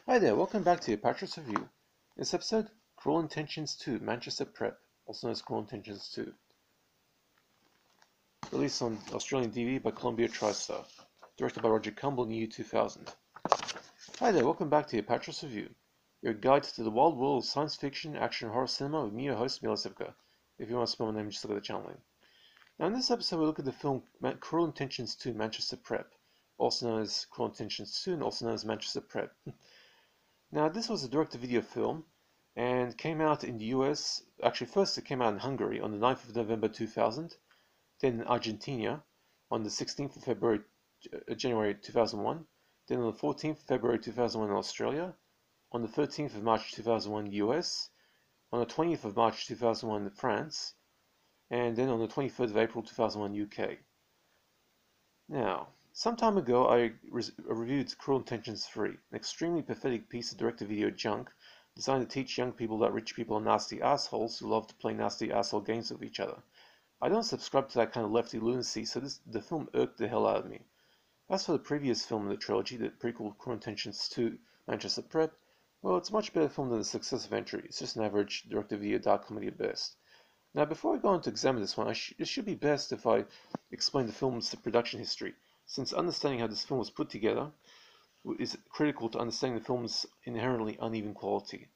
Hi there, welcome back to the Apatros review. In this episode, Cruel Intentions 2, Manchester Prep, also known as Cruel Intentions 2. Released on Australian DVD by Columbia TriStar. Directed by Roger Campbell in the year 2000. Hi there, welcome back to the Apatros review. Your guide to the wild world of science fiction, action, horror cinema with me, your host, Milosevka. If you want to spell my name, just look at the channel name. Now in this episode, we look at the film Cruel Intentions 2, Manchester Prep, also known as Cruel Intentions 2 and also known as Manchester Prep. Now, this was a direct-to-video film and came out in the US. Actually, first it came out in Hungary on the 9th of November 2000, then in Argentina on the 16th of January 2001, then on the 14th of February 2001 in Australia, on the 13th of March 2001 US, on the 20th of March 2001 in France, and then on the 23rd of April 2001 UK. Now, some time ago, I reviewed Cruel Intentions 3, an extremely pathetic piece of direct-to-video junk designed to teach young people that rich people are nasty assholes who love to play nasty asshole games with each other. I don't subscribe to that kind of lefty lunacy, so the film irked the hell out of me. As for the previous film in the trilogy, the prequel Cruel Intentions 2, Manchester Prep, well, it's a much better film than the successive entry. It's just an average direct-to-video dark comedy at best. Now, before I go on to examine this one, it should be best if I explain the film's production history, since understanding how this film was put together is critical to understanding the film's inherently uneven quality.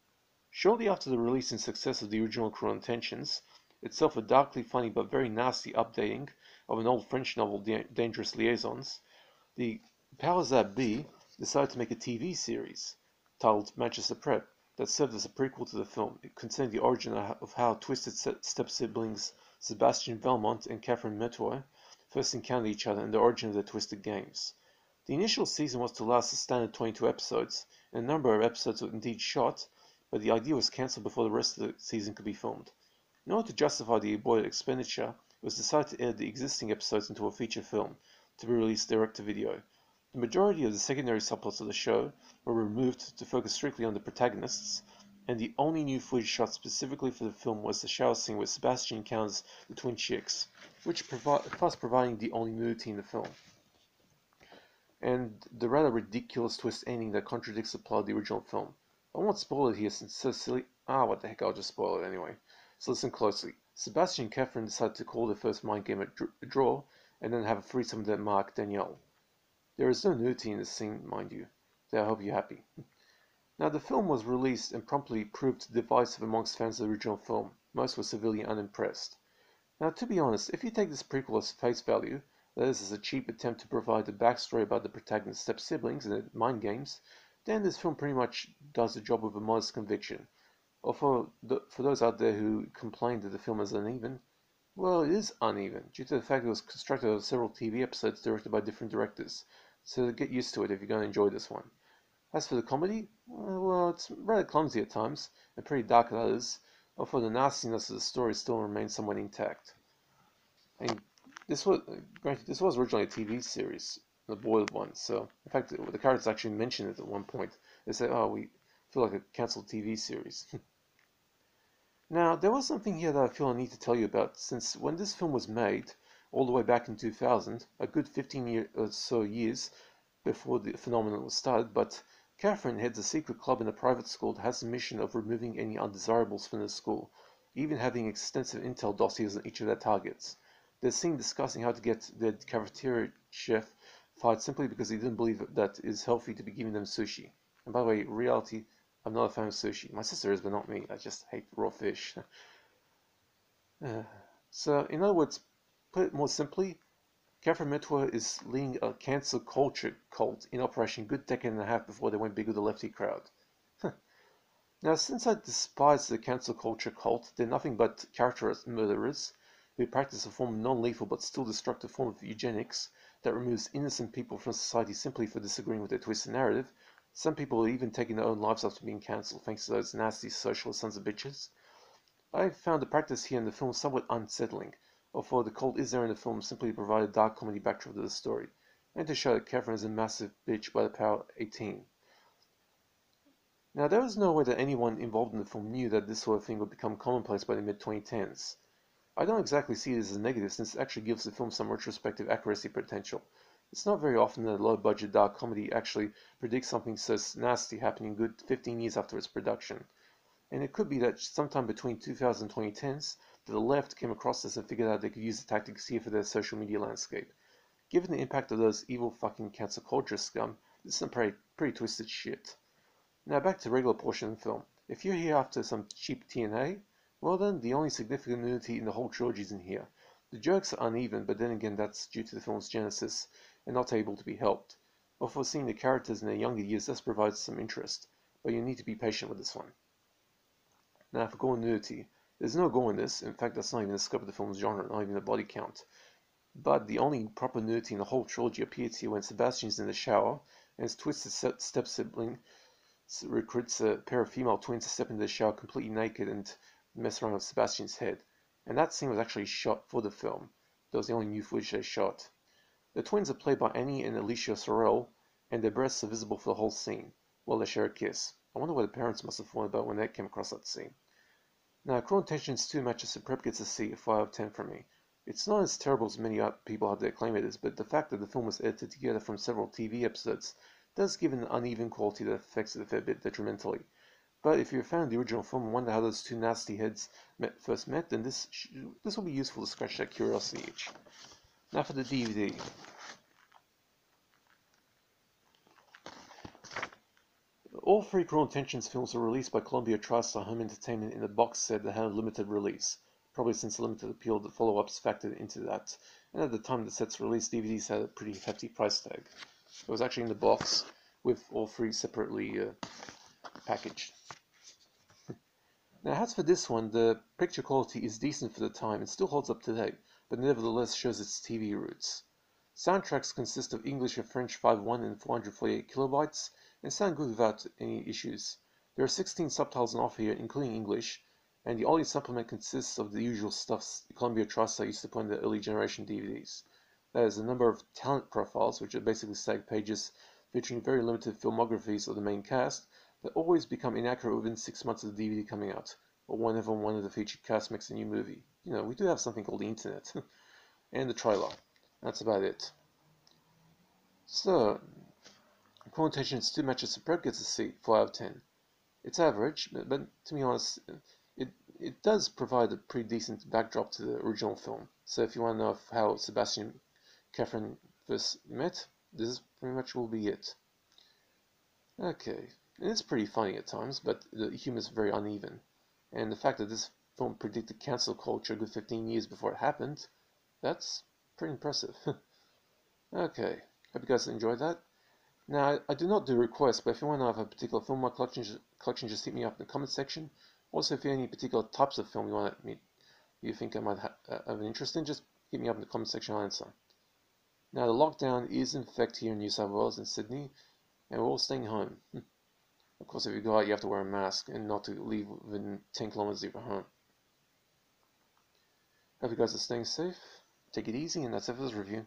Shortly after the release and success of the original Cruel Intentions, itself a darkly funny but very nasty updating of an old French novel, Dangerous Liaisons, the powers that be decided to make a TV series titled Manchester Prep that served as a prequel to the film. It concerned the origin of how twisted step-siblings Sebastian Valmont and Catherine Metoyer first encountered each other and the origin of their twisted games. The initial season was to last a standard 22 episodes, and a number of episodes were indeed shot, but the idea was cancelled before the rest of the season could be filmed. In order to justify the aborted expenditure, it was decided to edit the existing episodes into a feature film, to be released direct-to-video. The majority of the secondary subplots of the show were removed to focus strictly on the protagonists, and the only new footage shot specifically for the film was the shower scene where Sebastian encounters the twin chicks, thus providing the only nudity in the film, and the rather ridiculous twist ending that contradicts the plot of the original film. I won't spoil it here since it's so silly. What the heck, I'll just spoil it anyway. So listen closely. Sebastian and Catherine decide to call their first mind game a draw, and then have a threesome with their Mark, Danielle. There is no nudity in this scene, mind you, so I hope you're happy. Now, the film was released and promptly proved divisive amongst fans of the original film. Most were severely unimpressed. Now, to be honest, if you take this prequel as face value, that is, as a cheap attempt to provide a backstory about the protagonist's step-siblings and their mind games, then this film pretty much does the job with a modest conviction. Or for those out there who complain that the film is uneven, well, it is uneven, due to the fact it was constructed out of several TV episodes directed by different directors, so get used to it if you're going to enjoy this one. As for the comedy, well, it's rather clumsy at times, and pretty dark at others, although the nastiness of the story still remains somewhat intact. And this was, granted, this was originally a TV series, the boiled one, so, in fact, the characters actually mentioned it at one point. They said, oh, we feel like a cancelled TV series. Now, there was something here that I feel I need to tell you about, since when this film was made, all the way back in 2000, a good 15 or so years before the phenomenon was started, but Catherine heads a secret club in a private school that has the mission of removing any undesirables from the school, even having extensive intel dossiers on each of their targets. There's a scene discussing how to get their cafeteria chef fired simply because he didn't believe that it is healthy to be giving them sushi. And by the way, in reality, I'm not a fan of sushi. My sister is, but not me. I just hate raw fish. So, in other words, put it more simply, Catherine Metoyer is leading a cancel culture cult in Operation good decade and a half before they went big with the lefty crowd. Now, since I despise the cancel culture cult, they're nothing but character murderers who practice a form of non-lethal but still destructive form of eugenics that removes innocent people from society simply for disagreeing with their twisted narrative. Some people are even taking their own lives after being cancelled thanks to those nasty socialist sons of bitches. I found the practice here in the film somewhat unsettling, although the cult is there in the film simply to provide a dark comedy backdrop to the story, and to show that Catherine is a massive bitch by the power of 18. Now, there is no way that anyone involved in the film knew that this sort of thing would become commonplace by the mid-2010s. I don't exactly see it as a negative, since it actually gives the film some retrospective accuracy potential. It's not very often that a low-budget dark comedy actually predicts something so nasty happening good 15 years after its production. And it could be that sometime between 2000 and 2010s, that the left came across this and figured out they could use the tactics here for their social media landscape. Given the impact of those evil fucking cancel culture scum, this is some pretty twisted shit. Now back to the regular portion of the film. If you're here after some cheap TNA, well then, the only significant nudity in the whole trilogy is in here. The jokes are uneven, but then again that's due to the film's genesis and not able to be helped. Or for seeing the characters in their younger years, this provides some interest, but you need to be patient with this one. Now for gore nudity, there's no gore in this. In fact, that's not even the scope of the film's genre, not even the body count. But the only proper nudity in the whole trilogy appears here when Sebastian's in the shower and his twisted step-sibling recruits a pair of female twins to step into the shower completely naked and mess around with Sebastian's head. And that scene was actually shot for the film. That was the only new footage they shot. The twins are played by Annie and Alicia Sorrell, and their breasts are visible for the whole scene, while they share a kiss. I wonder what the parents must have thought about when they came across that scene. Now, Cruel Intentions 2 Matches of Prep gets a C, a 5 out of 10 from me. It's not as terrible as many people out there claim it is, but the fact that the film was edited together from several TV episodes does give an uneven quality that affects it a fair bit detrimentally. But if you're a fan of the original film and wonder how those two nasty heads first met, then this will be useful to scratch that curiosity itch. Now for the DVD. All three Cruel Intentions films were released by Columbia TriStar Home Entertainment in a box set that had a limited release, probably since the limited appeal of the follow-ups factored into that, and at the time the set's release, DVDs had a pretty hefty price tag. It was actually in the box with all three separately packaged. Now as for this one, the picture quality is decent for the time and still holds up today, but nevertheless shows its TV roots. Soundtracks consist of English and French 5.1 and 448 kilobytes, and sound good without any issues. There are 16 subtitles on offer here, including English, and the audio supplement consists of the usual stuff Columbia TriStar used to put in the early generation DVDs. That is a number of talent profiles, which are basically stacked pages featuring very limited filmographies of the main cast, that always become inaccurate within 6 months of the DVD coming out, or whenever one of the featured cast makes a new movie. You know, we do have something called the internet. And the trailer. That's about it. So, Cruel Intentions 2 Matches of Prep gets a C, 4 out of 10. It's average, but to be honest, it does provide a pretty decent backdrop to the original film. So if you want to know how Sebastian and Catherine first met, this pretty much will be it. Okay, and it's pretty funny at times, but the humor is very uneven. And the fact that this film predicted cancel culture a good 15 years before it happened, that's pretty impressive. Okay, hope you guys enjoyed that. Now, I do not do requests, but if you want to have a particular film in my collection, just hit me up in the comment section. Also, if you have any particular types of film you think I might have an interest in, just hit me up in the comment section, I'll answer. Now, the lockdown is in effect here in New South Wales and Sydney, and we're all staying home. Of course, if you go out, you have to wear a mask and not to leave within 10 kilometers of your home. Hope you guys are staying safe. Take it easy, and that's it for this review.